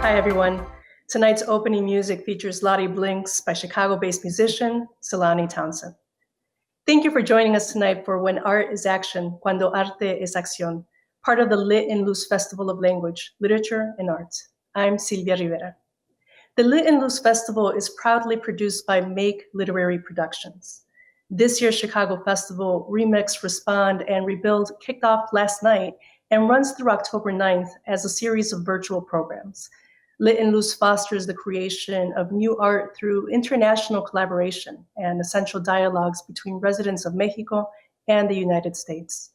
Hi, everyone. Tonight's opening music features Lottie Blinks by Chicago-based musician Selani Townsend. Thank you for joining us tonight for When Art is Action, Cuando, Arte es Acción, part of the Lit and Luz Festival of Language, Literature, and Art. I'm Silvia Rivera. The Lit and Luz Festival is proudly produced by Make Literary Productions. This year's Chicago Festival, Remix, Respond, and Rebuild kicked off last night and runs through October 9th as a series of virtual programs. Lit and Luz fosters the creation of new art through international collaboration and essential dialogues between residents of Mexico and the United States.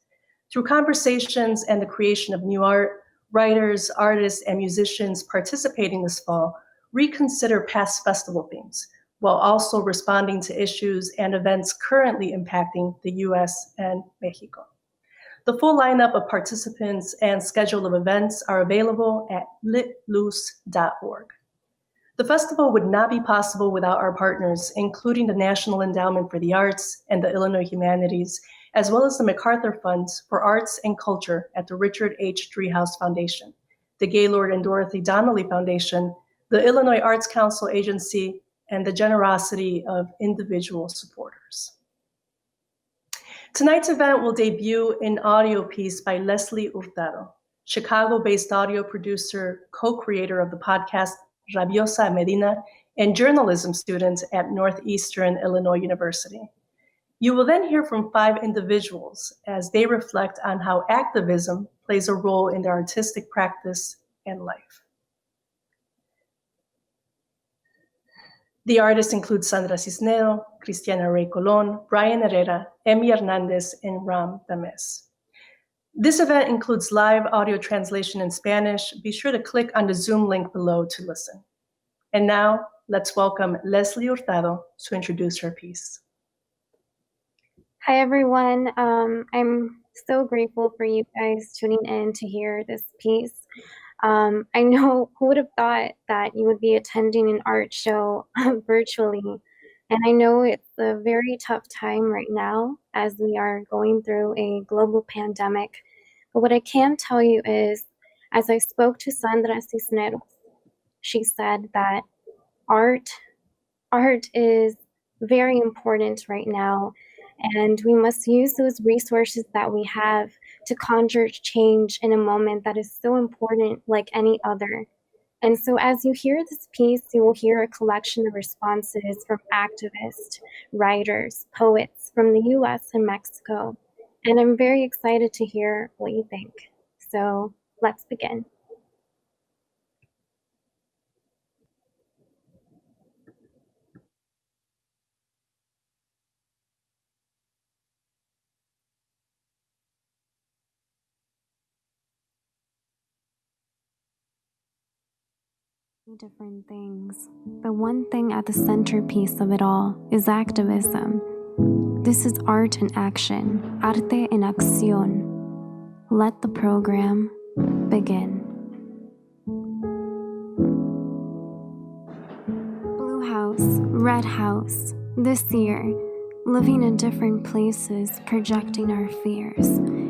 Through conversations and the creation of new art, writers, artists, and musicians participating this fall reconsider past festival themes, while also responding to issues and events currently impacting the US and Mexico. The full lineup of participants and schedule of events are available at litluz.org. The festival would not be possible without our partners, including the National Endowment for the Arts and the Illinois Humanities, as well as the MacArthur Funds for Arts and Culture at the Richard H. Driehaus Foundation, the Gaylord and Dorothy Donnelly Foundation, the Illinois Arts Council Agency, and the generosity of individual supporters. Tonight's event will debut an audio piece by Leslie Hurtado, Chicago-based audio producer, co-creator of the podcast Rabiosa Medina, and journalism student at Northeastern Illinois University. You will then hear from 5 individuals as they reflect on how activism plays a role in their artistic practice and life. The artists include Sandra Cisnero, Cristiana Rey Colon, Brian Herrera, Emi Hernandez, and Ram Dames. This event includes live audio translation in Spanish. Be sure to click on the Zoom link below to listen. And now, let's welcome Leslie Hurtado to introduce her piece. Hi, everyone. I'm so grateful for you guys tuning in to hear this piece. I know who would have thought that you would be attending an art show virtually. And I know it's a very tough time right now as we are going through a global pandemic. But what I can tell you is, as I spoke to Sandra Cisneros, she said that art is very important right now. And we must use those resources that we have to conjure change in a moment that is so important like any other. And so as you hear this piece, you will hear a collection of responses from activists, writers, poets from the US and Mexico. And I'm very excited to hear what you think. So let's begin. Different things. The one thing at the centerpiece of it all is activism. This is art in action, Arte en Acción. Let the program begin. Blue House, Red House, this year, living in different places, projecting our fears,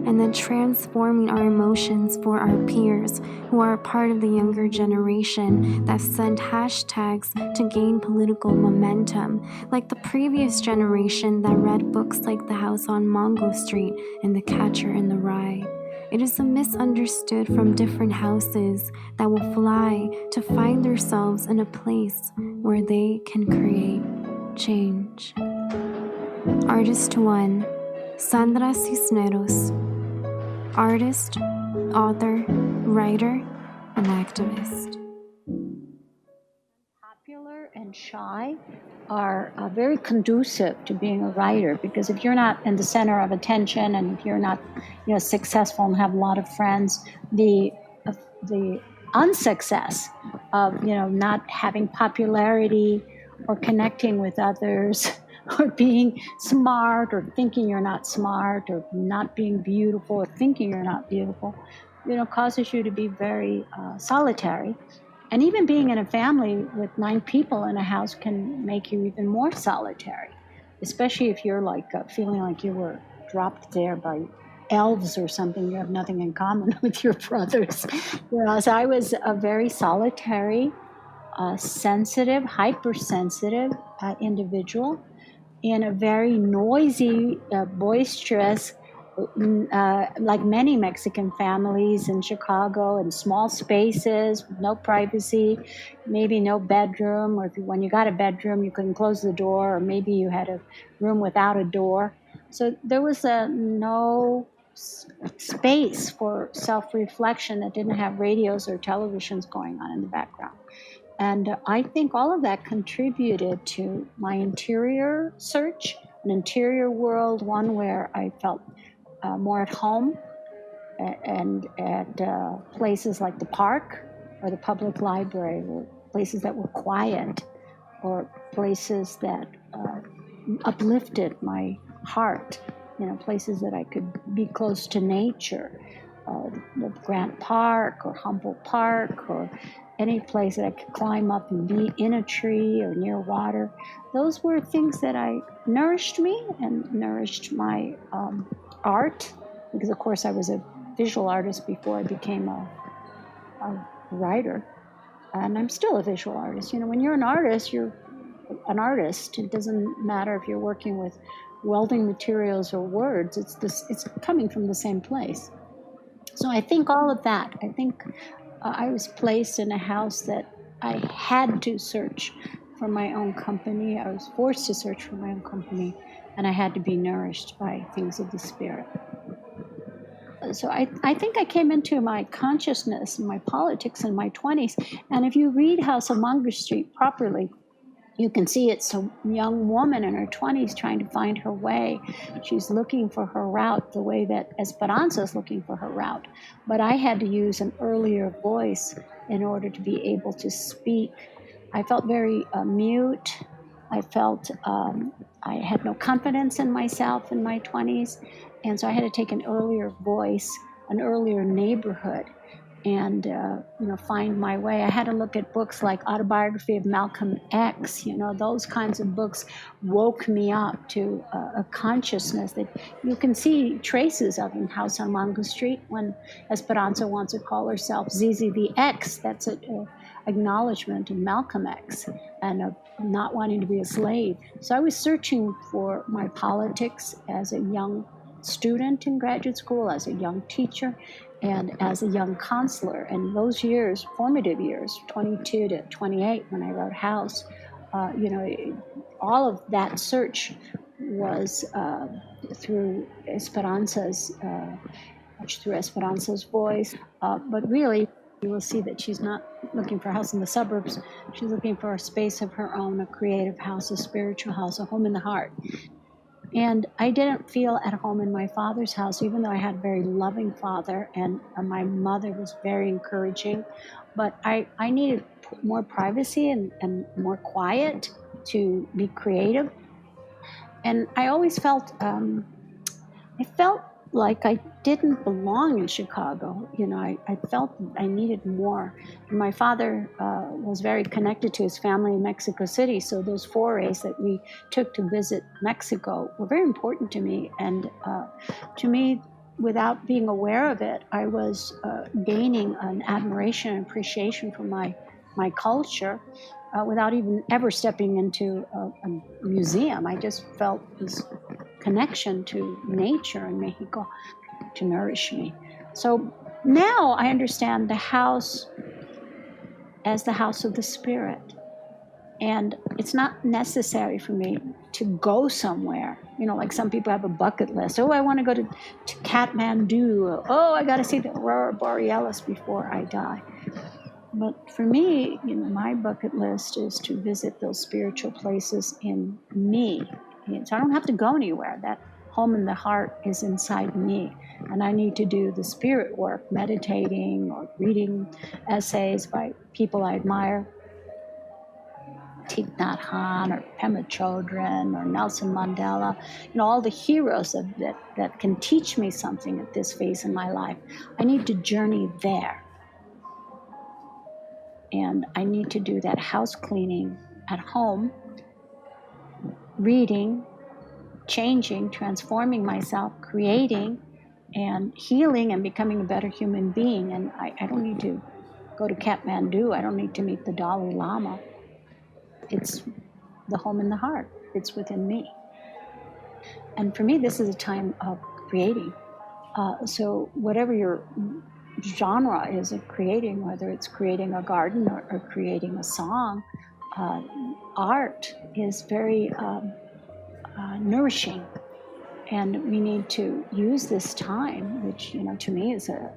and then transforming our emotions for our peers who are a part of the younger generation that send hashtags to gain political momentum, like the previous generation that read books like The House on Mongo Street and The Catcher in the Rye. It is the misunderstood from different houses that will fly to find themselves in a place where they can create change. Artist 1, Sandra Cisneros. Artist, author, writer, and activist. Popular and shy are very conducive to being a writer, because if you're not in the center of attention and if you're not successful and have a lot of friends, the unsuccess of not having popularity or connecting with others or being smart or thinking you're not smart or not being beautiful or thinking you're not beautiful, causes you to be very solitary. And even being in a family with 9 people in a house can make you even more solitary, especially if you're feeling like you were dropped there by elves or something. You have nothing in common with your brothers. So I was a very solitary, sensitive, hypersensitive individual in a very noisy, boisterous, like many Mexican families in Chicago, in small spaces, no privacy, maybe no bedroom, or when you got a bedroom, you couldn't close the door, or maybe you had a room without a door. So there was no space for self-reflection that didn't have radios or televisions going on in the background. And I think all of that contributed to my interior search, an interior world, one where I felt more at home, and at places like the park or the public library, or places that were quiet, or places that uplifted my heart, places that I could be close to nature, the Grant Park or Humboldt Park, or any place that I could climb up and be in a tree or near water. Those were things that nourished me and nourished my art, because of course I was a visual artist before I became a writer, and I'm still a visual artist. When you're an artist, you're an artist. It doesn't matter if you're working with welding materials or words. It's coming from the same place. So I think all of that. I think I was placed in a house that I had to search for my own company. I was forced to search for my own company, and I had to be nourished by things of the spirit. So I think I came into my consciousness and my politics in my 20s. And if you read House of Munger Street properly, you can see it's a young woman in her 20s trying to find her way. She's looking for her route the way that Esperanza is looking for her route. But I had to use an earlier voice in order to be able to speak. I felt very mute. I felt I had no confidence in myself in my 20s. And so I had to take an earlier voice, an earlier neighborhood, and find my way. I had to look at books like Autobiography of Malcolm X. Those kinds of books woke me up to a consciousness that you can see traces of in House on Mango Street, when Esperanza wants to call herself Zizi the X. That's an acknowledgement of Malcolm X and of not wanting to be a slave. So I was searching for my politics as a young student in graduate school, as a young teacher, and as a young counselor. And those years, formative years, 22 to 28, when I wrote House, all of that search was through Esperanza's voice. But really, you will see that she's not looking for a house in the suburbs. She's looking for a space of her own, a creative house, a spiritual house, a home in the heart. And I didn't feel at home in my father's house, even though I had a very loving father, and my mother was very encouraging. But I needed more privacy and more quiet to be creative. And I always felt, like I didn't belong in Chicago. I felt I needed more. And my father was very connected to his family in Mexico City, so those forays that we took to visit Mexico were very important to me. And to me, without being aware of it, I was gaining an admiration and appreciation for my culture without even ever stepping into a museum. I just felt this connection to nature in Mexico to nourish me. So now I understand the house as the house of the spirit. And it's not necessary for me to go somewhere. Like some people have a bucket list. Oh, I want to go to Kathmandu. Oh, I got to see the Aurora Borealis before I die. But for me, my bucket list is to visit those spiritual places in me. So I don't have to go anywhere. That home in the heart is inside me. And I need to do the spirit work, meditating or reading essays by people I admire. Thich Nhat Hanh or Pema Chodron or Nelson Mandela, all the heroes that can teach me something at this phase in my life. I need to journey there. And I need to do that house cleaning at home, reading, changing, transforming myself, creating, and healing and becoming a better human being. And I don't need to go to Kathmandu. I don't need to meet the Dalai Lama. It's the home in the heart. It's within me. And for me, this is a time of creating. So whatever your genre is of creating, whether it's creating a garden or creating a song, art is very nourishing. And we need to use this time, which, to me is a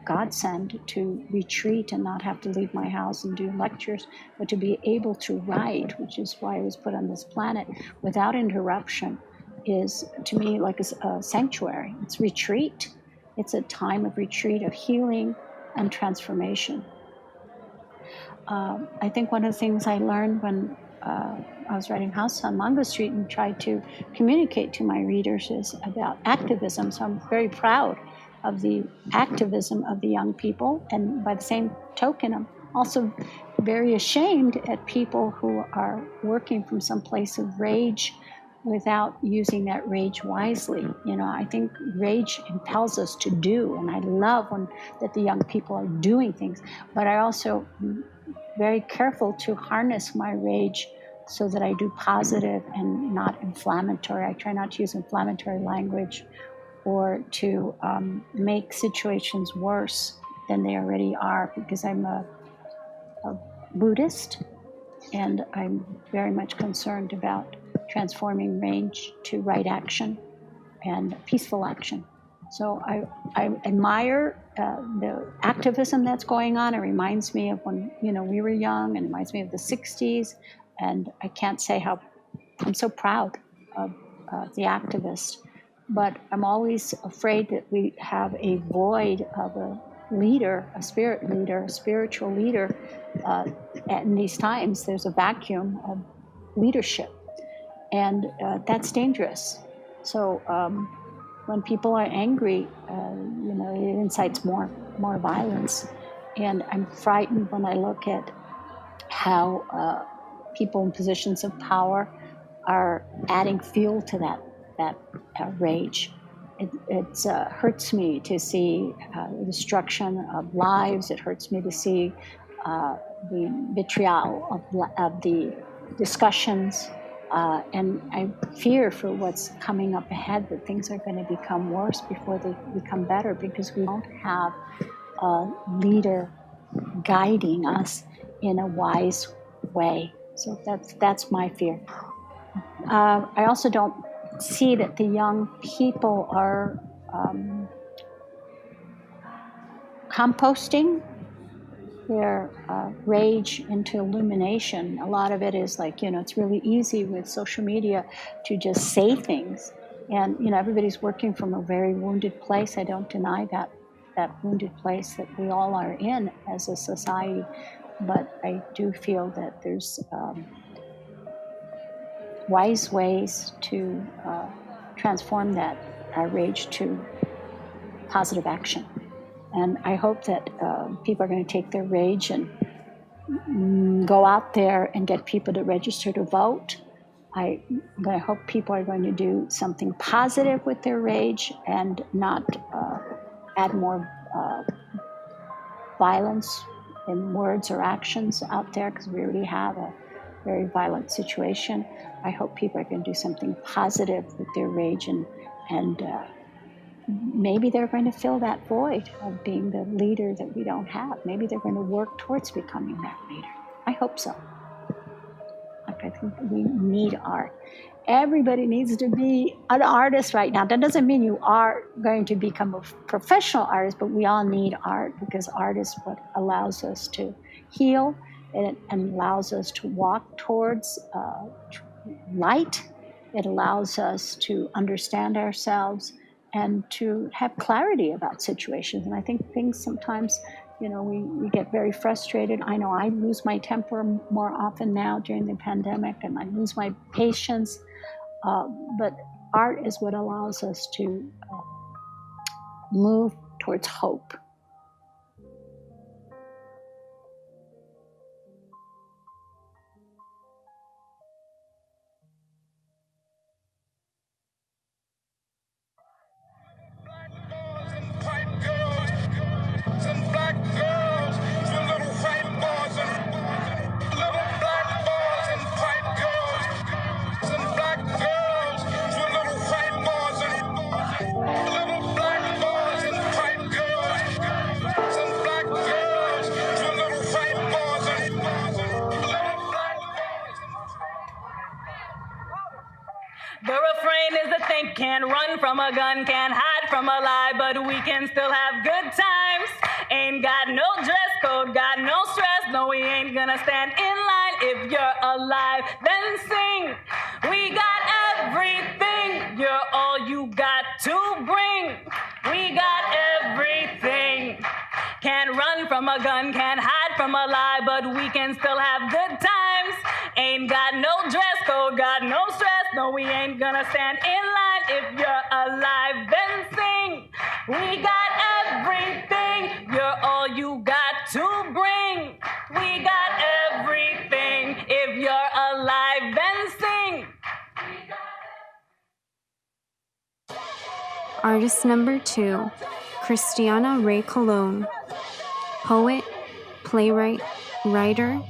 godsend, to retreat and not have to leave my house and do lectures, but to be able to write, which is why I was put on this planet, without interruption, is to me like a sanctuary. It's retreat. It's a time of retreat, of healing and transformation. I think one of the things I learned when I was writing House on Mango Street and tried to communicate to my readers is about activism. So I'm very proud of the activism of the young people. And by the same token, I'm also very ashamed at people who are working from some place of rage without using that rage wisely. I think rage impels us to do, and I love that the young people are doing things, but I also very careful to harness my rage so that I do positive and not inflammatory. I try not to use inflammatory language or to make situations worse than they already are, because I'm a Buddhist and I'm very much concerned about transforming rage to right action and peaceful action. So I admire the activism that's going on. It reminds me of when we were young, and it reminds me of the 60s. And I can't say how I'm so proud of the activists. But I'm always afraid that we have a void of a leader, a spirit leader, a spiritual leader. In these times, there's a vacuum of leadership, and that's dangerous. So when people are angry, it incites more violence. And I'm frightened when I look at how people in positions of power are adding fuel to that rage. It hurts me to see the destruction of lives. It hurts me to see the vitriol of the discussions. And I fear for what's coming up ahead, that things are going to become worse before they become better, because we don't have a leader guiding us in a wise way. So that's my fear. I also don't see that the young people are composting their rage into illumination. A lot of it is like, it's really easy with social media to just say things. And, everybody's working from a very wounded place. I don't deny that wounded place that we all are in as a society. But I do feel that there's wise ways to transform that rage to positive action. And I hope that people are going to take their rage and go out there and get people to register to vote. I hope people are going to do something positive with their rage and not add more violence in words or actions out there, because we already have a very violent situation. I hope people are going to do something positive with their rage, and maybe they're going to fill that void of being the leader that we don't have. Maybe they're going to work towards becoming that leader. I hope so. I think we need art. Everybody needs to be an artist right now. That doesn't mean you are going to become a professional artist, but we all need art, because art is what allows us to heal, and allows us to walk towards light. It allows us to understand ourselves and to have clarity about situations. And I think things sometimes, we get very frustrated. I know I lose my temper more often now during the pandemic, and I lose my patience. But art is what allows us to move towards hope. The refrain is a think, can't run from a gun, can't hide from a lie, but we can still have good times. Ain't got no dress code, got no stress, no, we ain't gonna stand in line. If you're alive, then sing. We got everything, you're all you got to bring. We got everything. Can't run from a gun, can't hide from a lie, but we can still have good times. Ain't got no dress code, got no stress, no, we ain't gonna stand in line. If you're alive, then sing. We got everything, you're all you got to bring. We got everything, if you're alive, then sing. Artist number 2, Christiana Ray Colon, poet, playwright, writer,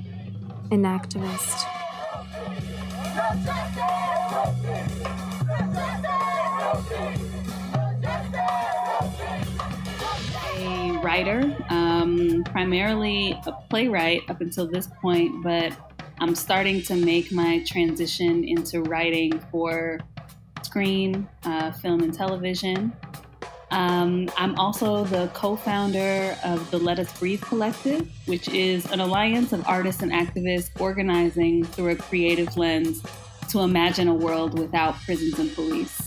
and activist. A writer, primarily a playwright up until this point, but I'm starting to make my transition into writing for screen, film, and television. I'm also the co-founder of the Let Us Breathe Collective, which is an alliance of artists and activists organizing through a creative lens to imagine a world without prisons and police.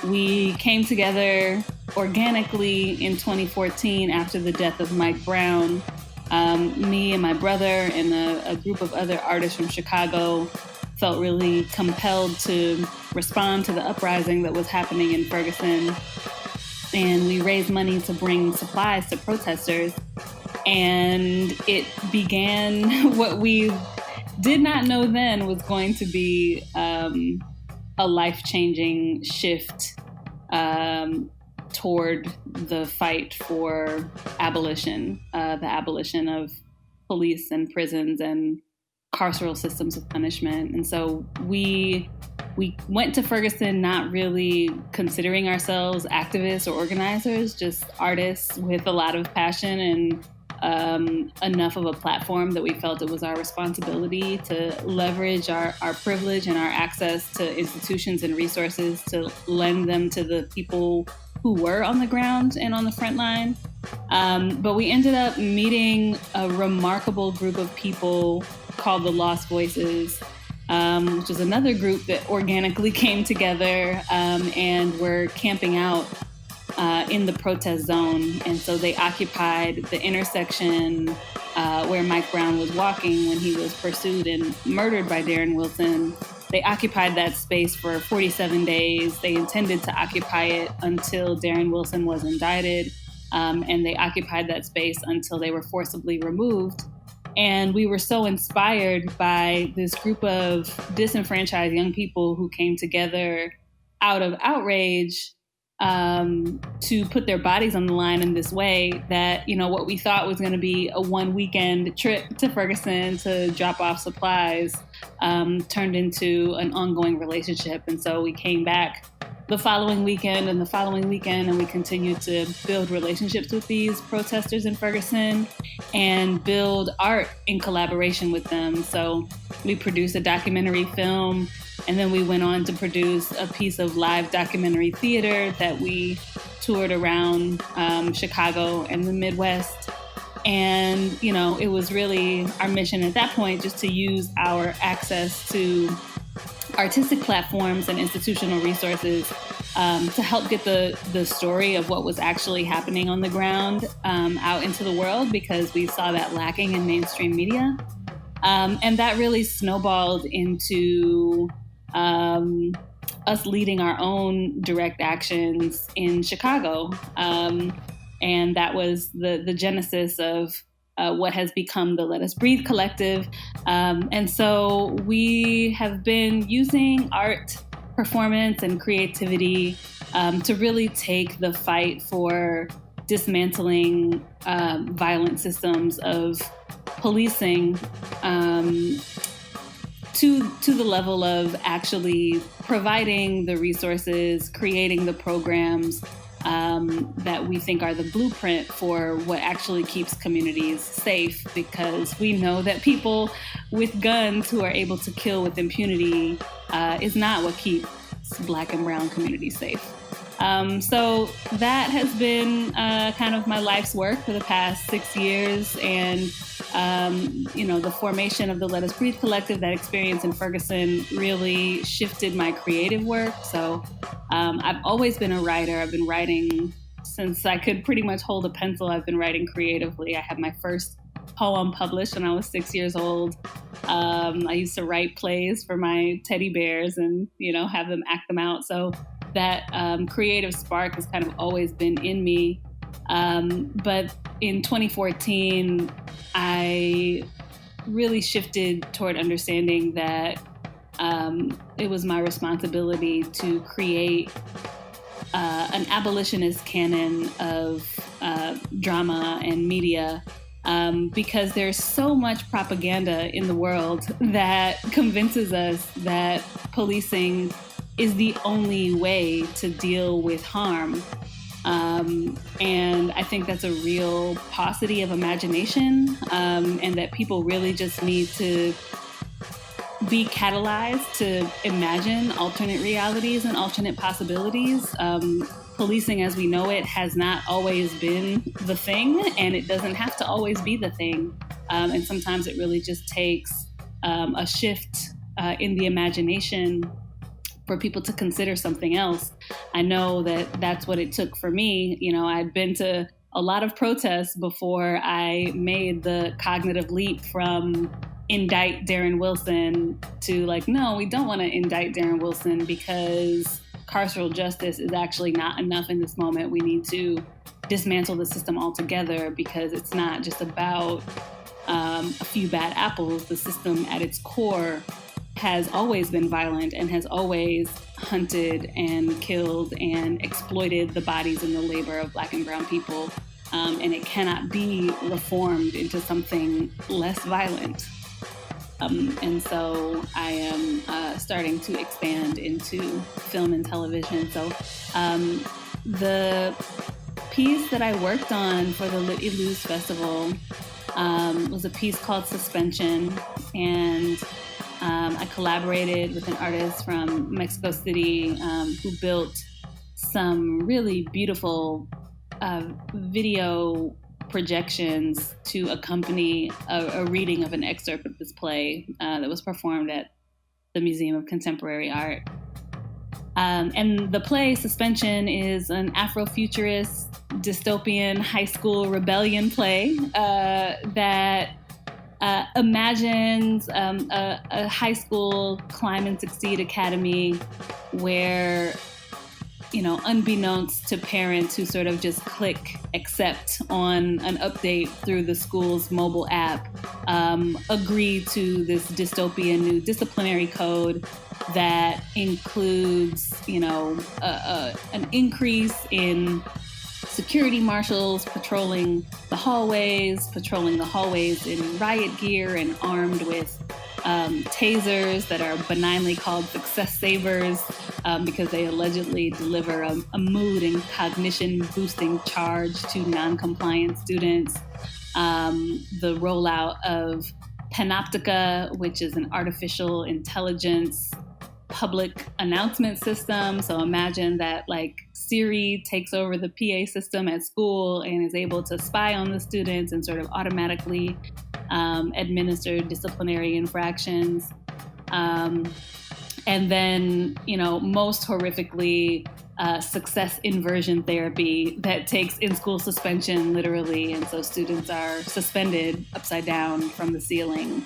We came together organically in 2014 after the death of Mike Brown. Me and my brother and a group of other artists from Chicago felt really compelled to respond to the uprising that was happening in Ferguson. And we raised money to bring supplies to protesters. And it began what we did not know then was going to be a life-changing shift toward the fight for abolition, the abolition of police and prisons and carceral systems of punishment. And so we went to Ferguson not really considering ourselves activists or organizers, just artists with a lot of passion and enough of a platform that we felt it was our responsibility to leverage our privilege and our access to institutions and resources to lend them to the people who were on the ground and on the front line. But we ended up meeting a remarkable group of people called the Lost Voices, which is another group that organically came together and were camping out in the protest zone. And so they occupied the intersection where Mike Brown was walking when he was pursued and murdered by Darren Wilson. They occupied that space for 47 days. They intended to occupy it until Darren Wilson was indicted. And they occupied that space until they were forcibly removed. And we were so inspired by this group of disenfranchised young people who came together out of outrage to put their bodies on the line in this way that, you know, what we thought was going to be a one weekend trip to Ferguson to drop off supplies turned into an ongoing relationship. And so we came back the following weekend and the following weekend, and we continued to build relationships with these protesters in Ferguson and build art in collaboration with them. So we produced a documentary film, and then we went on to produce a piece of live documentary theater that we toured around Chicago and the Midwest. And, you know, it was really our mission at that point just to use our access to artistic platforms and institutional resources to help get the story of what was actually happening on the ground out into the world, because we saw that lacking in mainstream media. And that really snowballed into us leading our own direct actions in Chicago. And that was the genesis of what has become the Let Us Breathe Collective. And so we have been using art, performance, and creativity to really take the fight for dismantling violent systems of policing to the level of actually providing the resources, creating the programs that we think are the blueprint for what actually keeps communities safe, because we know that people with guns who are able to kill with impunity is not what keeps keeps Black and brown communities safe. So that has been kind of my life's work for the past 6 years. And, the formation of the Let Us Breathe Collective, that experience in Ferguson really shifted my creative work. So I've always been a writer. I've been writing since I could pretty much hold a pencil. I've been writing creatively. I had my first poem published when I was 6 years old. I used to write plays for my teddy bears and, have them act them out. So that creative spark has kind of always been in me. But in 2014, I really shifted toward understanding that it was my responsibility to create an abolitionist canon of drama and media, because there's so much propaganda in the world that convinces us that policing is the only way to deal with harm. And I think that's a real paucity of imagination, and that people really just need to be catalyzed to imagine alternate realities and alternate possibilities. Policing as we know it has not always been the thing, and it doesn't have to always be the thing. And sometimes it really just takes a shift in the imagination for people to consider something else. I know that that's what it took for me. I'd been to a lot of protests before I made the cognitive leap from indict Darren Wilson to no, we don't want to indict Darren Wilson because carceral justice is actually not enough in this moment. We need to dismantle the system altogether because it's not just about a few bad apples. The system at its core has always been violent and has always hunted and killed and exploited the bodies and the labor of Black and brown people. And it cannot be reformed into something less violent. And so I am starting to expand into film and television. So the piece that I worked on for the Luz Festival was a piece called Suspension. And I collaborated with an artist from Mexico City who built some really beautiful video projections to accompany a reading of an excerpt of this play that was performed at the Museum of Contemporary Art. And the play Suspension is an Afrofuturist dystopian high school rebellion play that imagines a high school climb and succeed academy where, unbeknownst to parents who sort of just click accept on an update through the school's mobile app, agree to this dystopian new disciplinary code that includes, an increase in security marshals patrolling the hallways in riot gear and armed with tasers that are benignly called success savers because they allegedly deliver a mood and cognition boosting charge to non-compliant students. The rollout of Panoptica, which is an artificial intelligence public announcement system. So imagine that Siri takes over the PA system at school and is able to spy on the students and sort of automatically administer disciplinary infractions. And then, most horrifically, success inversion therapy that takes in-school suspension literally. And so students are suspended upside down from the ceiling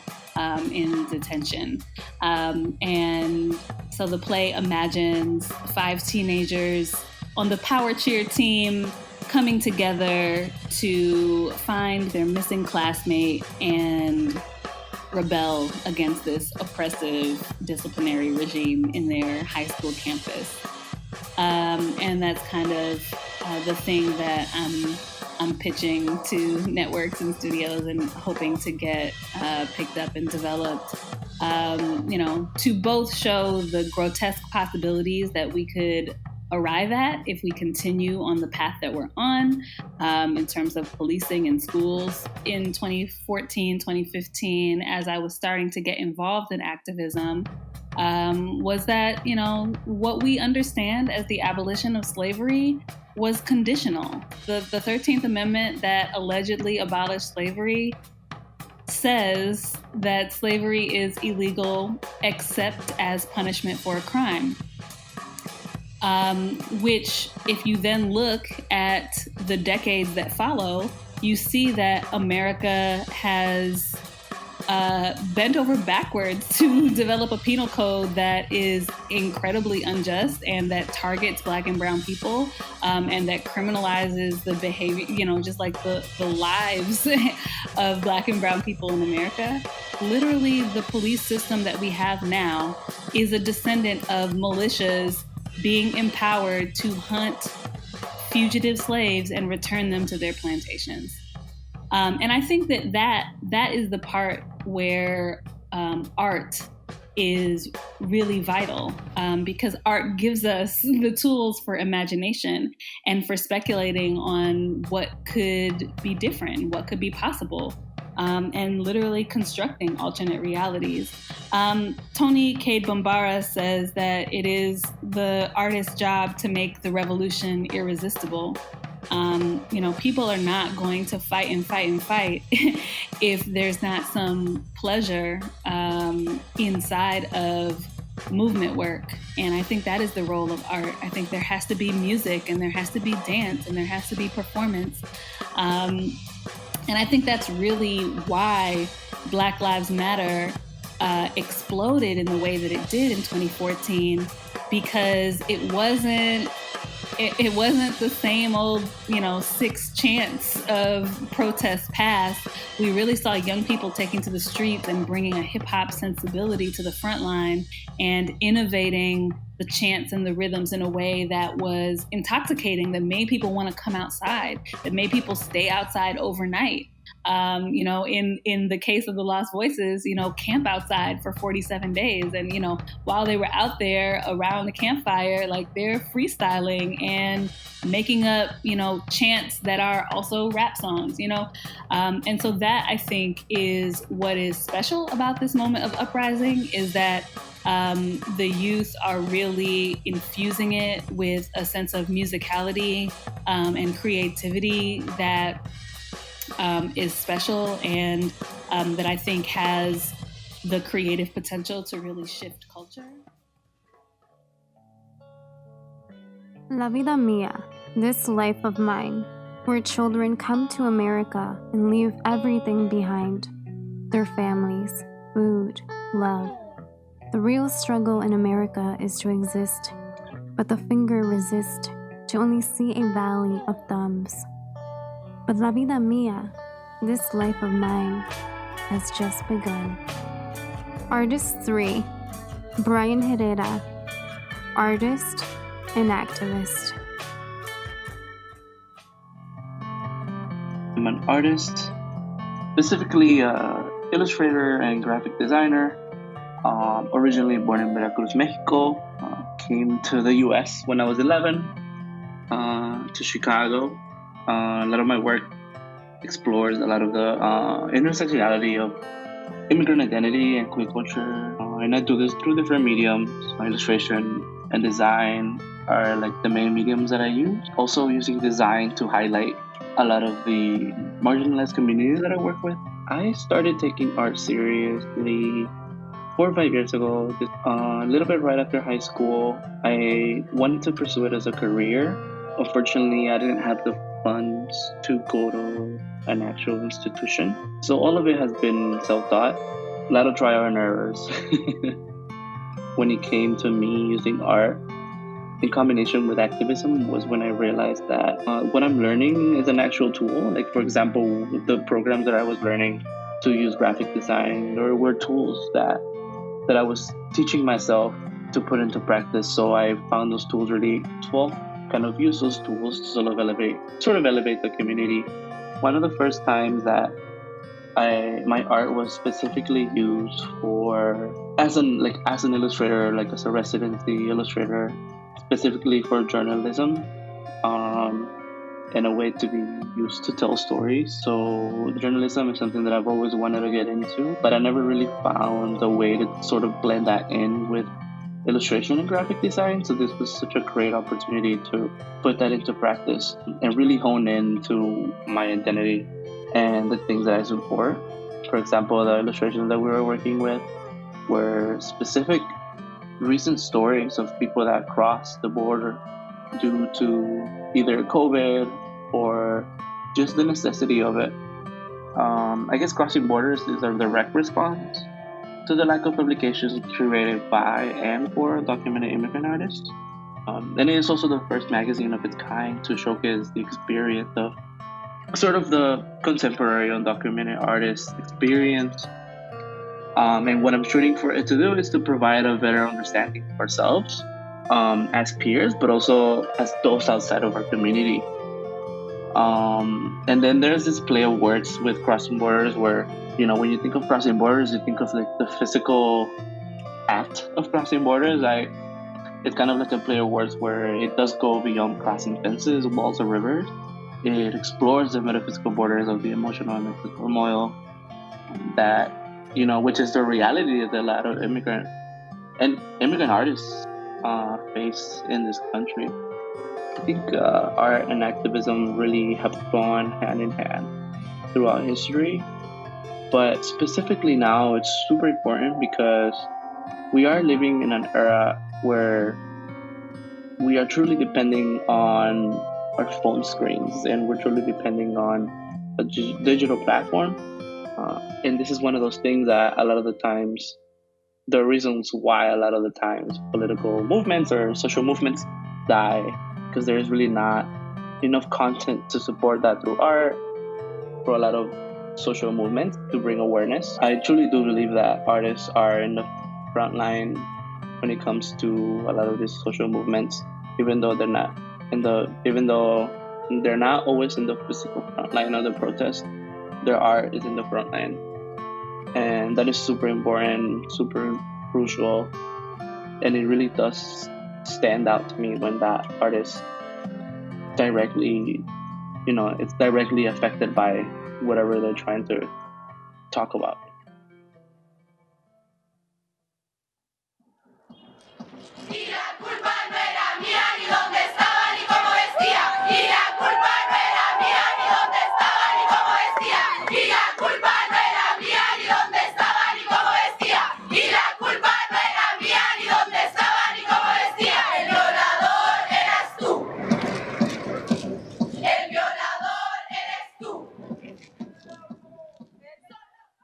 in detention. And so the play imagines 5 teenagers on the power cheer team coming together to find their missing classmate and rebel against this oppressive disciplinary regime in their high school campus. And that's kind of the thing that I'm pitching to networks and studios and hoping to get picked up and developed, to both show the grotesque possibilities that we could arrive at if we continue on the path that we're on in terms of policing in schools. In 2014, 2015, as I was starting to get involved in activism, was that, what we understand as the abolition of slavery was conditional. The 13th Amendment that allegedly abolished slavery says that slavery is illegal except as punishment for a crime. Which, if you then look at the decades that follow, you see that America has bent over backwards to develop a penal code that is incredibly unjust and that targets Black and brown people, and that criminalizes the behavior, just like the lives of Black and brown people in America. Literally, the police system that we have now is a descendant of militias being empowered to hunt fugitive slaves and return them to their plantations. And I think that is the part where art is really vital, because art gives us the tools for imagination and for speculating on what could be different, what could be possible, and literally constructing alternate realities. Tony Cade Bombara says that it is the artist's job to make the revolution irresistible. People are not going to fight if there's not some pleasure inside of movement work. And I think that is the role of art. I think there has to be music, and there has to be dance, and there has to be performance. And I think that's really why Black Lives Matter exploded in the way that it did in 2014, because it wasn't the same old, six chants of protest past. We really saw young people taking to the streets and bringing a hip hop sensibility to the front line and innovating the chants and the rhythms in a way that was intoxicating, that made people want to come outside, that made people stay outside overnight. In the case of the Lost Voices, camp outside for 47 days. And, while they were out there around the campfire, like, they're freestyling and making up, chants that are also rap songs, and so that, I think, is what is special about this moment of uprising, is that the youth are really infusing it with a sense of musicality and creativity that is special, and that I think has the creative potential to really shift culture. La vida mía, this life of mine, where children come to America and leave everything behind. Their families, food, love. The real struggle in America is to exist, but the finger resists to only see a valley of thumbs. But la vida mía, this life of mine, has just begun. Artist 3, Brian Herrera, artist and activist. I'm an artist, specifically illustrator and graphic designer. Originally born in Veracruz, Mexico. Came to the US when I was 11, to Chicago. A lot of my work explores a lot of the intersectionality of immigrant identity and queer culture. And I do this through different mediums. Illustration and design are like the main mediums that I use. Also using design to highlight a lot of the marginalized communities that I work with. I started taking art seriously 4 or 5 years ago, a little bit right after high school. I wanted to pursue it as a career. Unfortunately, I didn't have the funds to go to an actual institution. So all of it has been self-taught, a lot of trial and errors. When it came to me using art in combination with activism was when I realized that what I'm learning is an actual tool. Like, for example, the programs that I was learning to use graphic design were tools that I was teaching myself to put into practice. So I found those tools really useful, kind of use those tools to sort of elevate the community. One of the first times that my art was specifically used as an illustrator, like as a residency illustrator, specifically for journalism. and a way to be used to tell stories. So journalism is something that I've always wanted to get into, but I never really found a way to sort of blend that in with illustration and graphic design. So this was such a great opportunity to put that into practice and really hone into my identity and the things that I support. For example, the illustrations that we were working with were specific recent stories of people that crossed the border due to either COVID or just the necessity of it. I guess crossing borders is a direct response to the lack of publications curated by and for documented immigrant artists. And it is also the first magazine of its kind to showcase the experience of sort of the contemporary undocumented artist experience. And what I'm shooting for it to do is to provide a better understanding of ourselves as peers, but also as those outside of our community. And then there's this play of words with crossing borders where, you know, when you think of crossing borders, you think of like the physical act of crossing borders. It's kind of like a play of words where it does go beyond crossing fences, walls, or rivers. It explores the metaphysical borders of the emotional and mental turmoil that, you know, which is the reality that a lot of immigrant artists face in this country. I think art and activism really have gone hand in hand throughout history, but specifically now it's super important because we are living in an era where we are truly depending on our phone screens and we're truly depending on a digital platform. And this is one of those things that a lot of the times, the reasons why a lot of the times political movements or social movements die, because there is really not enough content to support that through art for a lot of social movements to bring awareness. I truly do believe that artists are in the front line when it comes to a lot of these social movements, even though they're not always in the physical front line of the protest. Their art is in the front line, and that is super important, super crucial, and it really does stand out to me when that artist directly, it's directly affected by whatever they're trying to talk about.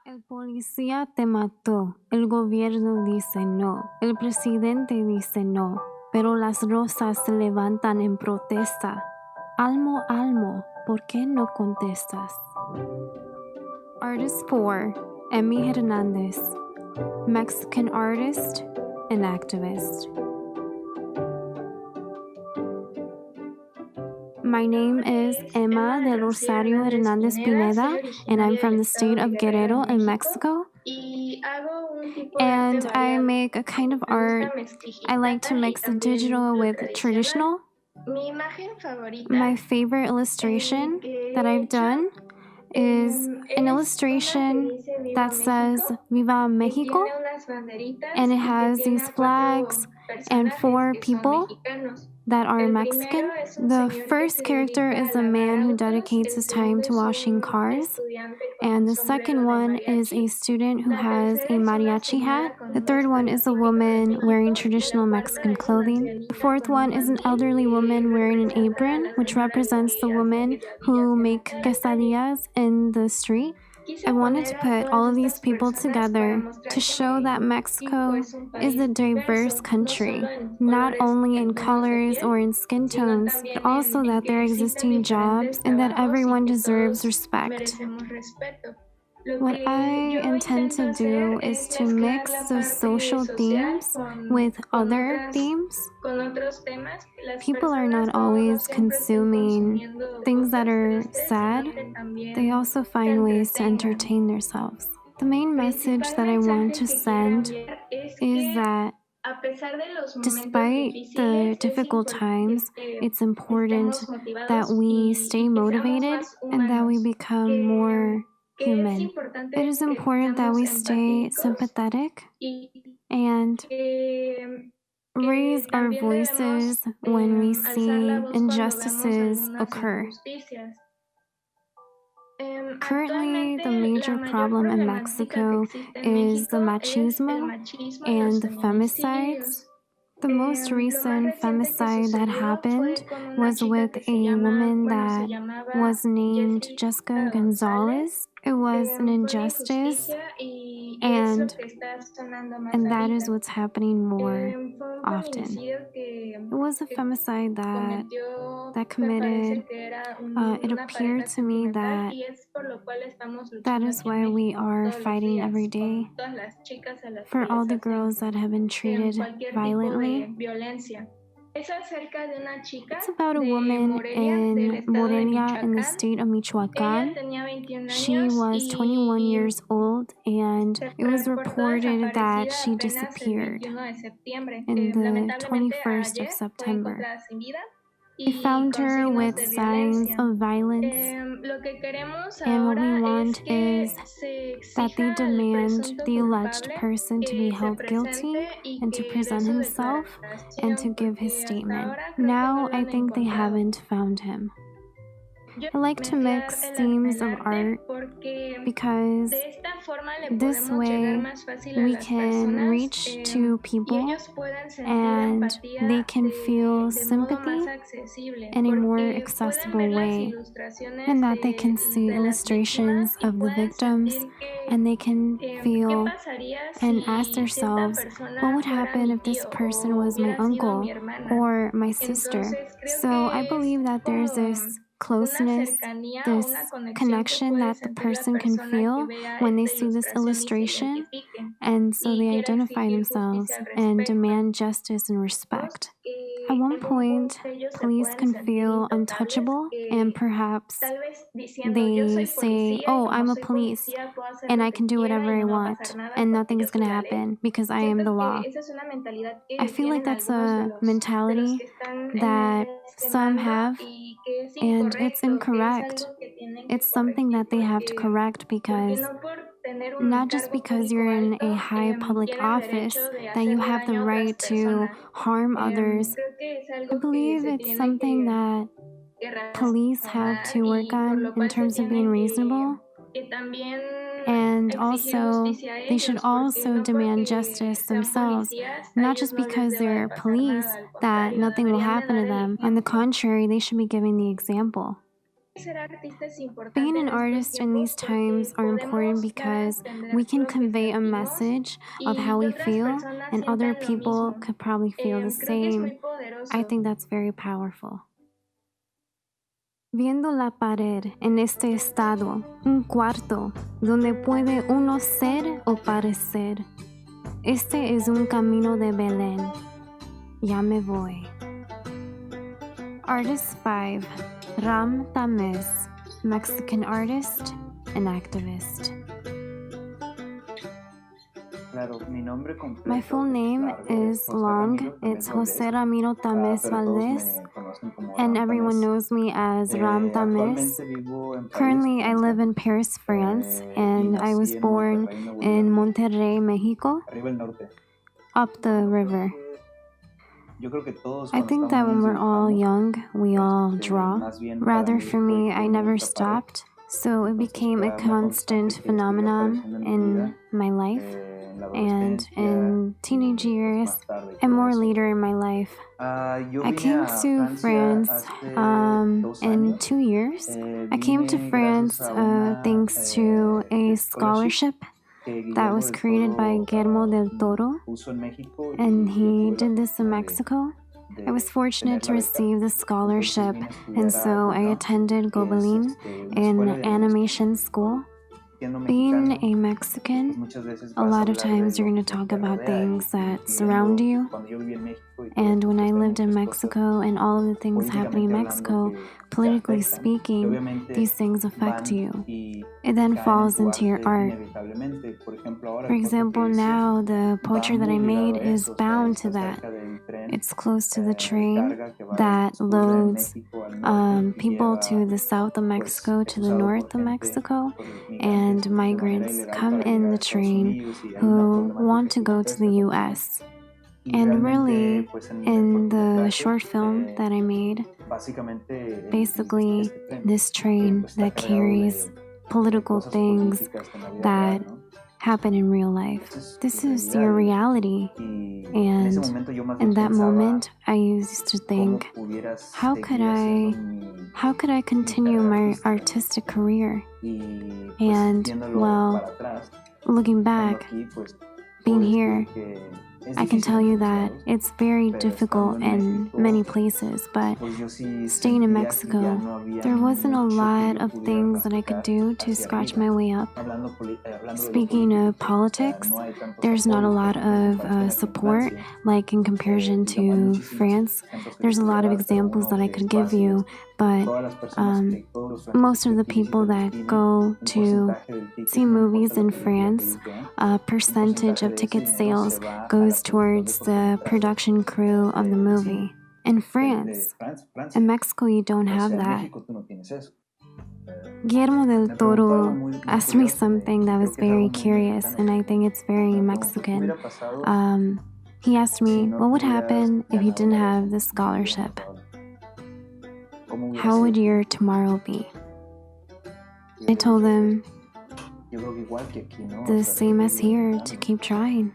El policía te mató, el gobierno dice no, el presidente dice no, pero las rosas se levantan en protesta. Almo, almo, ¿por qué no contestas? Artist 4, Emmy Hernandez, Mexican artist and activist. My name is Emma del Rosario Hernandez Pineda, and I'm from the state of Guerrero in Mexico. And I make a kind of art. I like to mix the digital with traditional. My favorite illustration that I've done is an illustration that says Viva Mexico, and it has these flags and 4 people that are Mexican. The first character is a man who dedicates his time to washing cars, and the second one is a student who has a mariachi hat. The third one is a woman wearing traditional Mexican clothing. The fourth one is an elderly woman wearing an apron, which represents the women who make quesadillas in the street. I wanted to put all of these people together to show that Mexico is a diverse country, not only in colors or in skin tones, but also that there are existing jobs and that everyone deserves respect. What I intend to do is to mix the social themes with other themes. People are not always consuming things that are sad. They also find ways to entertain themselves. The main message that I want to send is that Despite the difficult times, it's important that we stay motivated and that we become more human. It is important that we stay sympathetic and raise our voices when we see injustices occur. Currently, the major problem in Mexico is the machismo and the femicides. The most recent femicide that happened was with a woman that was named Jessica Gonzalez. It was an injustice, and that is what's happening more often. It was a femicide that committed. It appeared to me that is why we are fighting every day for all the girls that have been treated violently. It's about a woman in Morelia in the state of Michoacán. She was 21 years old, and it was reported that she disappeared in the 21st of September. We found her with signs of violence, and what we want is that they demand the alleged person to be held guilty and to present himself and to give his statement. Now, I think they haven't found him. I like to mix themes of art because this way we can reach to people and they can feel sympathy in a more accessible way, and that they can see illustrations of the victims and they can feel and ask themselves, what would happen if this person was my uncle or my sister? So I believe that there's this closeness, this connection that the person can feel when they see this illustration, and so they identify themselves and demand justice and respect. At one point, police can feel untouchable, and perhaps they say, oh, I'm a police and I can do whatever I want and nothing is going to happen because I am the law. I feel like that's a mentality that some have, and it's incorrect. It's something that they have to correct, because not just because you're in a high public office that you have the right to harm others. I believe it's something that police have to work on in terms of being reasonable. And also, they should also demand justice themselves, not just because they're police that nothing will happen to them. On the contrary, they should be giving the example. Being an artist in these times are important because we can convey a message of how we feel, and other people could probably feel the same. I think that's very powerful. Viendo la pared en este estado, un cuarto donde puede uno ser o parecer. Este es un camino de Belén. Ya me voy. Artist 5, Ram Tamez, Mexican artist and activist. My full name is long. It's Jose Ramiro Tamez Valdez, and everyone knows me as Ram Tamez. Currently, I live in Paris, France, and I was born in Monterrey, Mexico, up the river. I think that when we're all young, we all draw. Rather, for me, I never stopped, so it became a constant phenomenon in my life. And in teenage years, and more later in my life, I came to France in 2 years. I came to France thanks to a scholarship that was created by Guillermo del Toro, and he did this in Mexico. I was fortunate to receive the scholarship, and so I attended Gobelin in animation school. Being a Mexican, a lot of times you're going to talk about things that surround you. And when I lived in Mexico and all of the things happening in Mexico, politically speaking, these things affect you. It then falls into your art. For example, now the poetry that I made is bound to that. It's close to the train that loads people to the south of Mexico, to the north of Mexico, and migrants come in the train who want to go to the US. And really, in the short film that I made, basically this train that carries political things that happen in real life. This is your reality. And in that moment, I used to think, how could I continue my artistic career? And well, looking back, being here, I can tell you that it's very difficult in many places, but staying in Mexico, there wasn't a lot of things that I could do to scratch my way up. Speaking of politics, there's not a lot of support, like in comparison to France. There's a lot of examples that I could give you, but most of the people that go to see movies in France, a percentage of ticket sales goes towards the production crew of the movie. In France, in Mexico, you don't have that. Guillermo del Toro asked me something that was very curious, and I think it's very Mexican. He asked me, what would happen if you didn't have the scholarship? How would your tomorrow be? I told him, the same as here, to keep trying.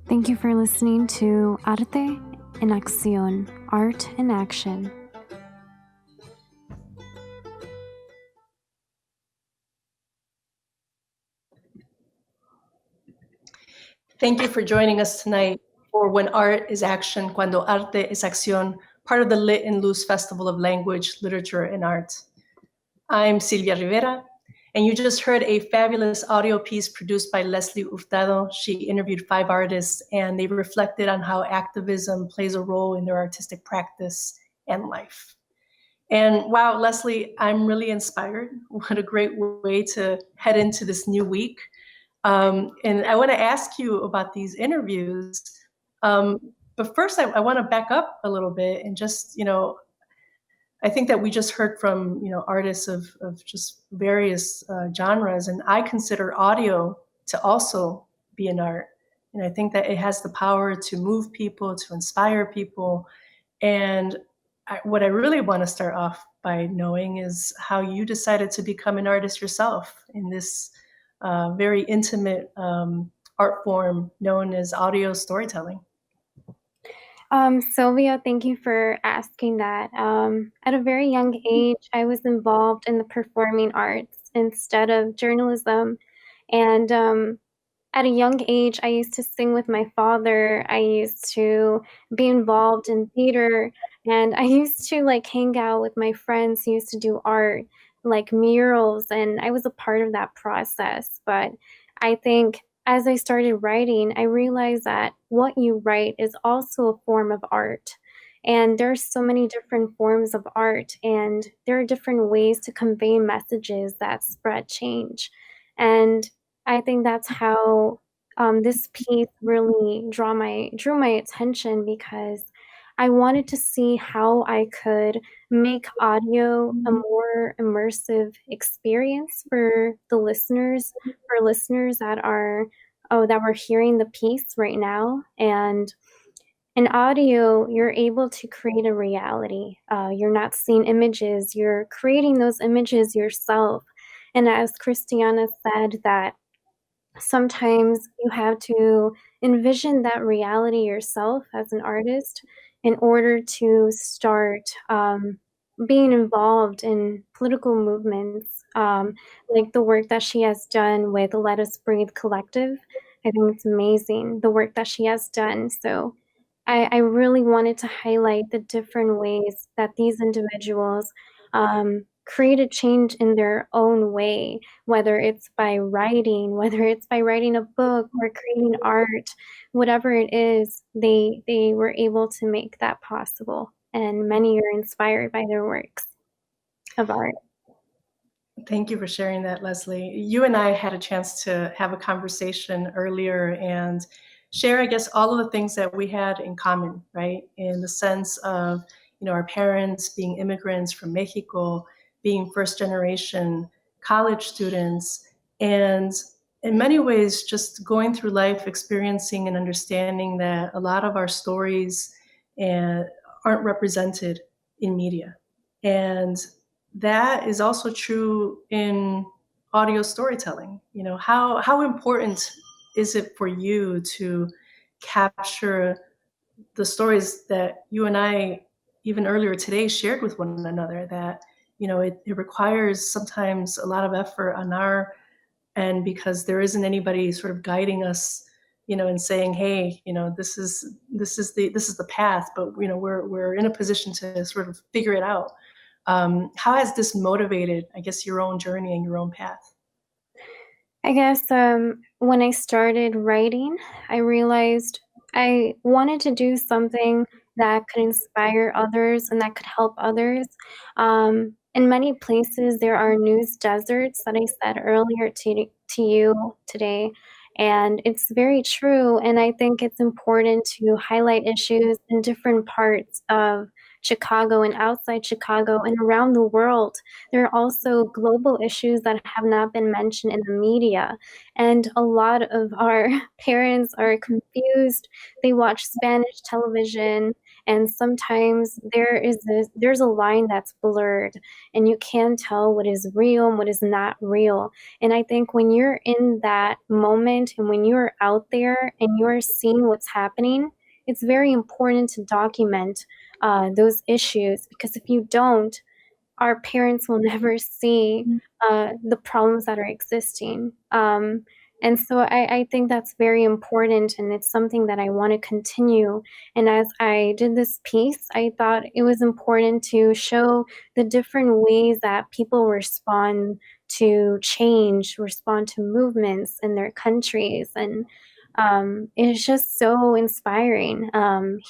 Thank you for listening to Arte en Acción, Art in Action. Thank you for joining us tonight for When Art is Action, Cuando Arte es Acción, part of the Lit and Luz Festival of Language, Literature, and Art. I'm Silvia Rivera, and you just heard a fabulous audio piece produced by Leslie Hurtado. She interviewed 5 artists, and they reflected on how activism plays a role in their artistic practice and life. And wow, Leslie, I'm really inspired. What a great way to head into this new week. And I want to ask you about these interviews. But first, I want to back up a little bit and just, I think that we just heard from, artists of just various genres, and I consider audio to also be an art. And I think that it has the power to move people, to inspire people. And what I really want to start off by knowing is how you decided to become an artist yourself in this very intimate art form known as audio storytelling. Sylvia, thank you for asking that. At a very young age, I was involved in the performing arts instead of journalism. And at a young age, I used to sing with my father. I used to be involved in theater. And I used to hang out with my friends who used to do art, like murals. And I was a part of that process. But I think as I started writing, I realized that what you write is also a form of art. And there's so many different forms of art, and there are different ways to convey messages that spread change. And I think that's how this piece really drew my attention, because I wanted to see how I could make audio a more immersive experience for the listeners, that were hearing the piece right now. And in audio, you're able to create a reality. You're not seeing images, you're creating those images yourself. And as Christiana said, that sometimes you have to envision that reality yourself as an artist in order to start being involved in political movements, like the work that she has done with Let Us Breathe Collective. I think it's amazing, the work that she has done. So I really wanted to highlight the different ways that these individuals create a change in their own way, whether it's by writing, whether it's by writing a book or creating art, whatever it is, they were able to make that possible. And many are inspired by their works of art. Thank you for sharing that, Leslie. You and I had a chance to have a conversation earlier and share, I guess, all of the things that we had in common, right? In the sense of, our parents being immigrants from Mexico, being first generation college students, and in many ways, just going through life, experiencing and understanding that a lot of our stories aren't represented in media. And that is also true in audio storytelling. How important is it for you to capture the stories that you and I, even earlier today, shared with one another? That it requires sometimes a lot of effort on our end because there isn't anybody sort of guiding us, and saying, hey, this is the path, but we're in a position to sort of figure it out. How has this motivated, I guess, your own journey and your own path? I guess when I started writing, I realized I wanted to do something that could inspire others and that could help others. In many places, there are news deserts that I said earlier to you today. And it's very true. And I think it's important to highlight issues in different parts of Chicago and outside Chicago and around the world. There are also global issues that have not been mentioned in the media. And a lot of our parents are confused. They watch Spanish television, and sometimes there's a line that's blurred, and you can't tell what is real and what is not real. And I think when you're in that moment and when you're out there and you're seeing what's happening, it's very important to document those issues, because if you don't, our parents will never see the problems that are existing. And so I think that's very important, and it's something that I want to continue. And as I did this piece, I thought it was important to show the different ways that people respond to change, respond to movements in their countries. And it's just so inspiring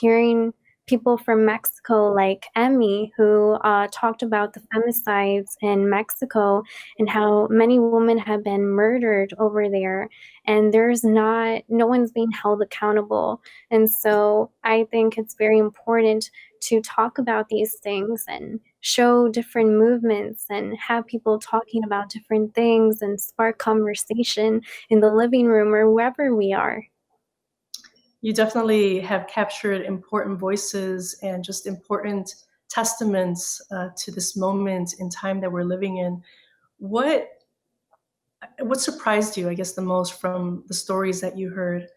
hearing people from Mexico like Emmy, who talked about the femicides in Mexico and how many women have been murdered over there, and no one's being held accountable. And so I think it's very important to talk about these things and show different movements and have people talking about different things and spark conversation in the living room or wherever we are. You definitely have captured important voices and just important testaments to this moment in time that we're living in. What surprised you, I guess, the most from the stories that you heard?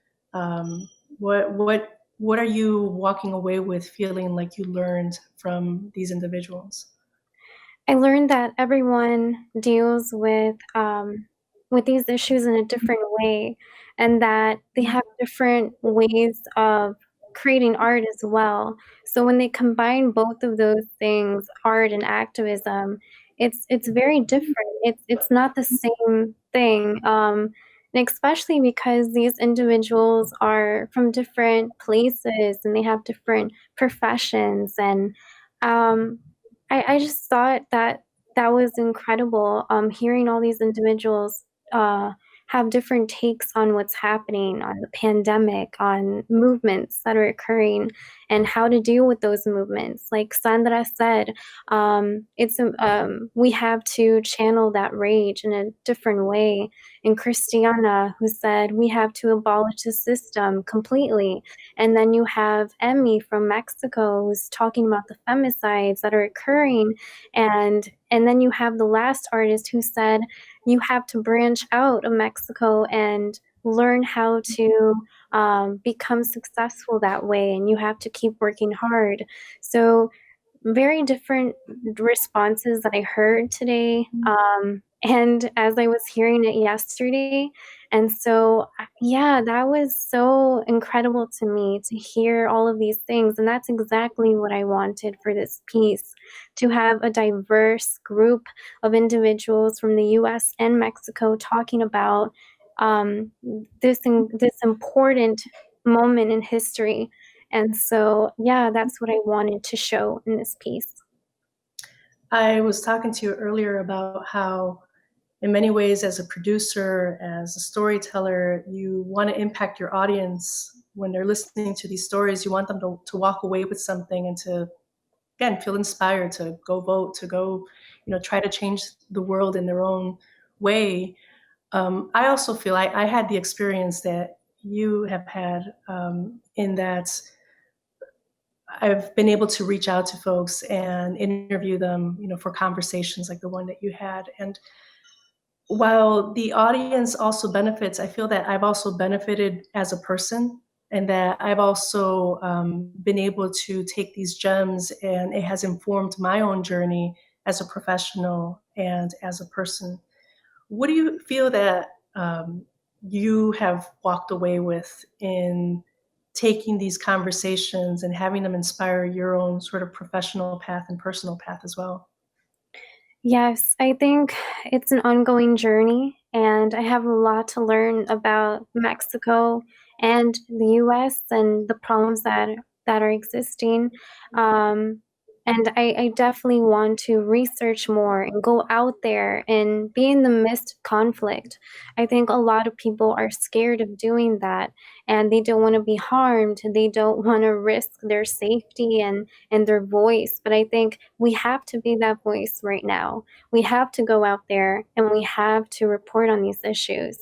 What are you walking away with feeling like you learned from these individuals? I learned that everyone deals with these issues in a different way, and that they have different ways of creating art as well. So when they combine both of those things, art and activism, it's very different. It's not the same thing. And especially because these individuals are from different places and they have different professions. And I just thought that was incredible, hearing all these individuals have different takes on what's happening, on the pandemic, on movements that are occurring, and how to deal with those movements. Like Sandra said, we have to channel that rage in a different way. And Christiana, who said we have to abolish the system completely. And then you have Emmy from Mexico, who's talking about the femicides that are occurring. And then you have the last artist who said you have to branch out of Mexico and learn how to become successful that way, and you have to keep working hard. So very different responses that I heard today. And as I was hearing it yesterday, and so, yeah, that was so incredible to me to hear all of these things. And that's exactly what I wanted for this piece, to have a diverse group of individuals from the US and Mexico talking about this important moment in history. And so, yeah, that's what I wanted to show in this piece. I was talking to you earlier about how, in many ways, as a producer, as a storyteller, you want to impact your audience when they're listening to these stories. You want them to walk away with something and to, again, feel inspired to go vote, to go, try to change the world in their own way. I also feel I had the experience that you have had, in that I've been able to reach out to folks and interview them, for conversations like the one that you had. And while the audience also benefits, I feel that I've also benefited as a person, and that I've also been able to take these gems, and it has informed my own journey as a professional and as a person. What do you feel that you have walked away with in taking these conversations and having them inspire your own sort of professional path and personal path as well? Yes, I think it's an ongoing journey, and I have a lot to learn about Mexico and the US and the problems that are existing. Um, and I definitely want to research more and go out there and be in the midst of conflict. I think a lot of people are scared of doing that, and they don't want to be harmed. They don't want to risk their safety and their voice. But I think we have to be that voice right now. We have to go out there and we have to report on these issues.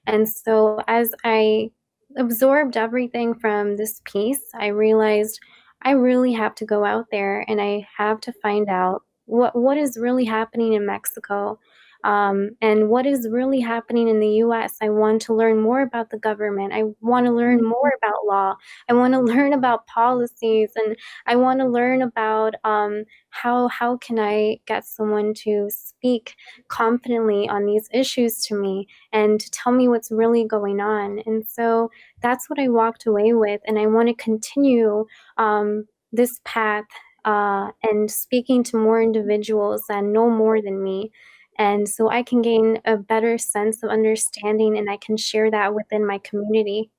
And so as I absorbed everything from this piece, I realized I really have to go out there and I have to find out what is really happening in Mexico, and what is really happening in the US. I want to learn more about the government. I want to learn more about law. I want to learn about policies, and I want to learn about how can I get someone to speak confidently on these issues to me and to tell me what's really going on. And so that's what I walked away with, and I want to continue this path, and speaking to more individuals that know more than me. And so I can gain a better sense of understanding and I can share that within my community.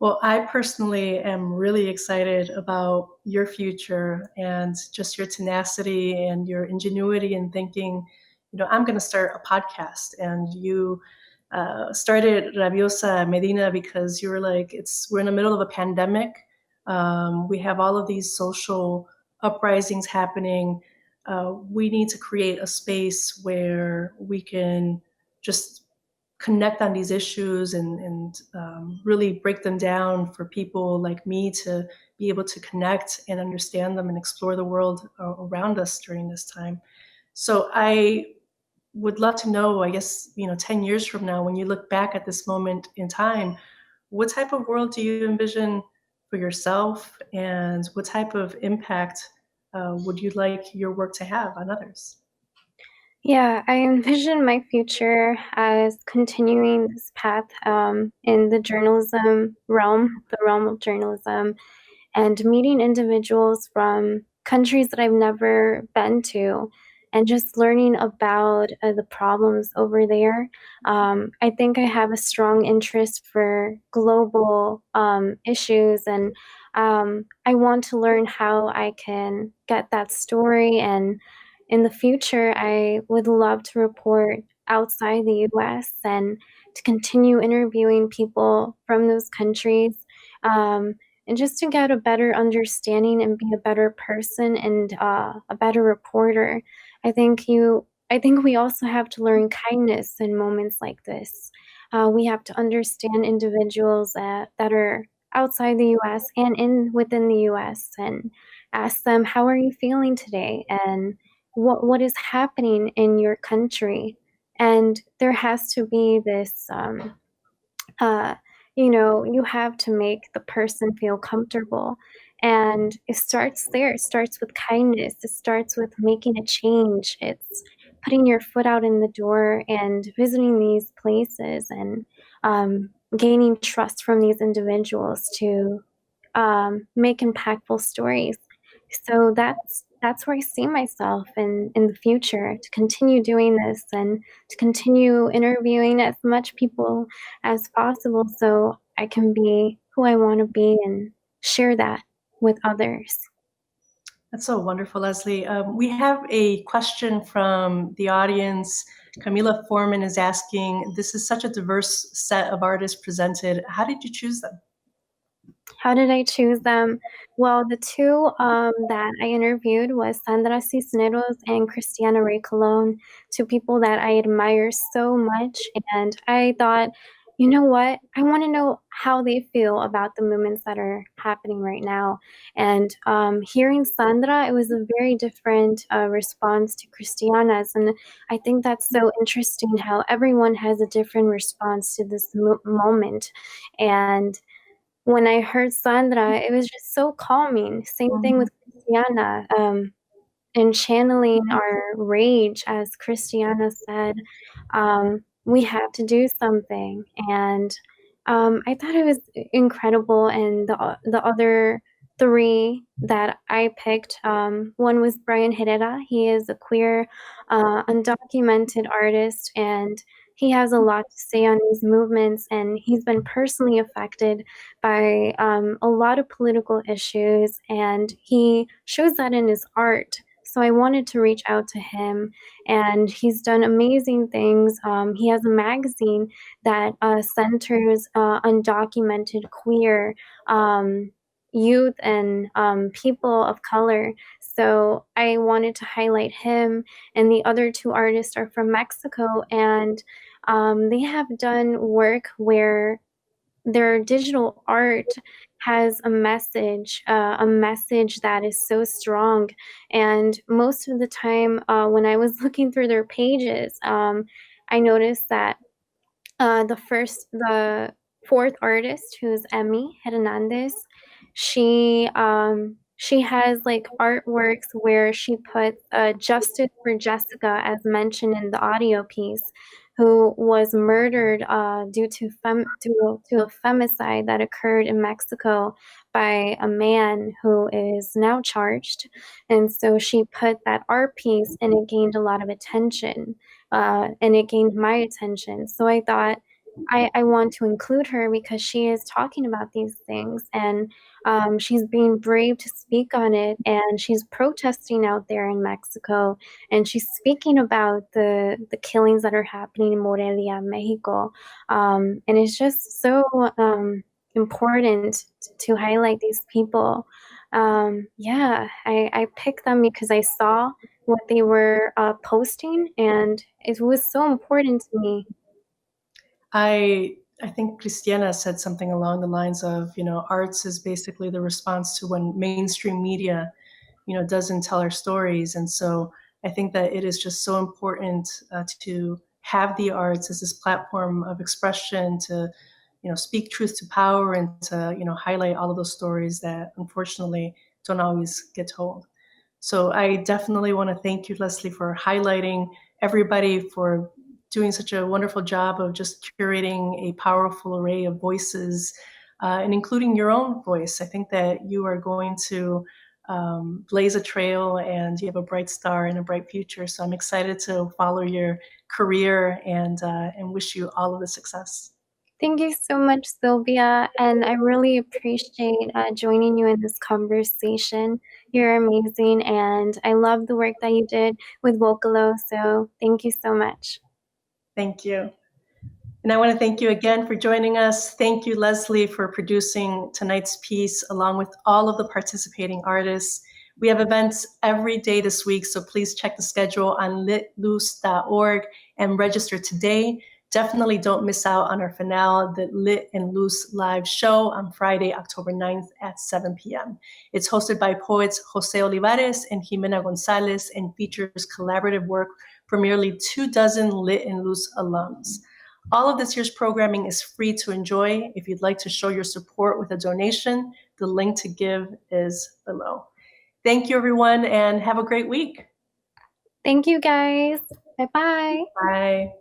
Well, I personally am really excited about your future and just your tenacity and your ingenuity in thinking, I'm going to start a podcast. And you started Rabiosa Medina because you were like, we're in the middle of a pandemic. We have all of these social uprisings happening. We need to create a space where we can just connect on these issues and really break them down for people like me to be able to connect and understand them and explore the world around us during this time. So I would love to know, I guess, 10 years from now, when you look back at this moment in time, what type of world do you envision for yourself, and what type of impact would you like your work to have on others? Yeah, I envision my future as continuing this path, in the journalism realm, the realm of journalism, and meeting individuals from countries that I've never been to, and just learning about the problems over there. I think I have a strong interest for global issues, and I want to learn how I can get that story. And in the future, I would love to report outside the US and to continue interviewing people from those countries. And just to get a better understanding and be a better person and a better reporter. I think we also have to learn kindness in moments like this. We have to understand individuals that are outside the US and in within the US, and ask them, how are you feeling today? And what is happening in your country? And there has to be this uh, you have to make the person feel comfortable. And it starts there. It starts with kindness. It starts with making a change. putting your foot out in the door and visiting these places and gaining trust from these individuals to make impactful stories. So that's where I see myself in the future, to continue doing this and to continue interviewing as much people as possible so I can be who I want to be and share that with others. That's so wonderful, Leslie. We have a question from the audience. Camila Foreman is asking, this is such a diverse set of artists presented. How did you choose them? How did I choose them? Well, the two that I interviewed was Sandra Cisneros and Cristiana Ray Colon, two people that I admire so much. And I thought, you know what? I want to know how they feel about the movements that are happening right now. And hearing Sandra, it was a very different response to Cristiana's. And I think that's so interesting how everyone has a different response to this moment. And when I heard Sandra, it was just so calming. Same thing with Christiana, and channeling our rage, as Christiana said, we have to do something. And I thought it was incredible. And the other three that I picked, one was Brian Herrera. He is a queer, undocumented artist, and he has a lot to say on these movements, and he's been personally affected by a lot of political issues, and he shows that in his art. So I wanted to reach out to him, and he's done amazing things. He has a magazine that centers undocumented queer youth and people of color. So I wanted to highlight him, and the other two artists are from Mexico, and they have done work where their digital art has a message that is so strong. And most of the time, when I was looking through their pages, I noticed that the fourth artist, who's Emmy Hernandez, she has like artworks where she puts justice for Jessica, as mentioned in the audio piece, who was murdered due to a femicide that occurred in Mexico by a man who is now charged. And so she put that art piece, and it gained a lot of attention, and it gained my attention. So I thought, I want to include her because she is talking about these things, and she's being brave to speak on it, and she's protesting out there in Mexico, and she's speaking about the killings that are happening in Morelia, Mexico. And it's just so important to highlight these people. Yeah, I picked them because I saw what they were posting, and it was so important to me. I think Cristiana said something along the lines of, arts is basically the response to when mainstream media, doesn't tell our stories. And so I think that it is just so important to have the arts as this platform of expression to, speak truth to power and to, highlight all of those stories that unfortunately don't always get told. So I definitely want to thank you, Leslie, for highlighting everybody, for doing such a wonderful job of just curating a powerful array of voices and including your own voice. I think that you are going to blaze a trail, and you have a bright star and a bright future. So I'm excited to follow your career and wish you all of the success. Thank you so much, Sylvia, and I really appreciate joining you in this conversation. You're amazing, and I love the work that you did with Vocalo, so thank you so much. Thank you. And I want to thank you again for joining us. Thank you, Leslie, for producing tonight's piece along with all of the participating artists. We have events every day this week, so please check the schedule on litluz.org and register today. Definitely don't miss out on our finale, the Lit and Luz live show on Friday, October 9th at 7 p.m. It's hosted by poets Jose Olivares and Jimena Gonzalez and features collaborative work from nearly 24 Lit and Luz alums. All of this year's programming is free to enjoy. If you'd like to show your support with a donation, the link to give is below. Thank you, everyone, and have a great week. Thank you, guys. Bye-bye. Bye.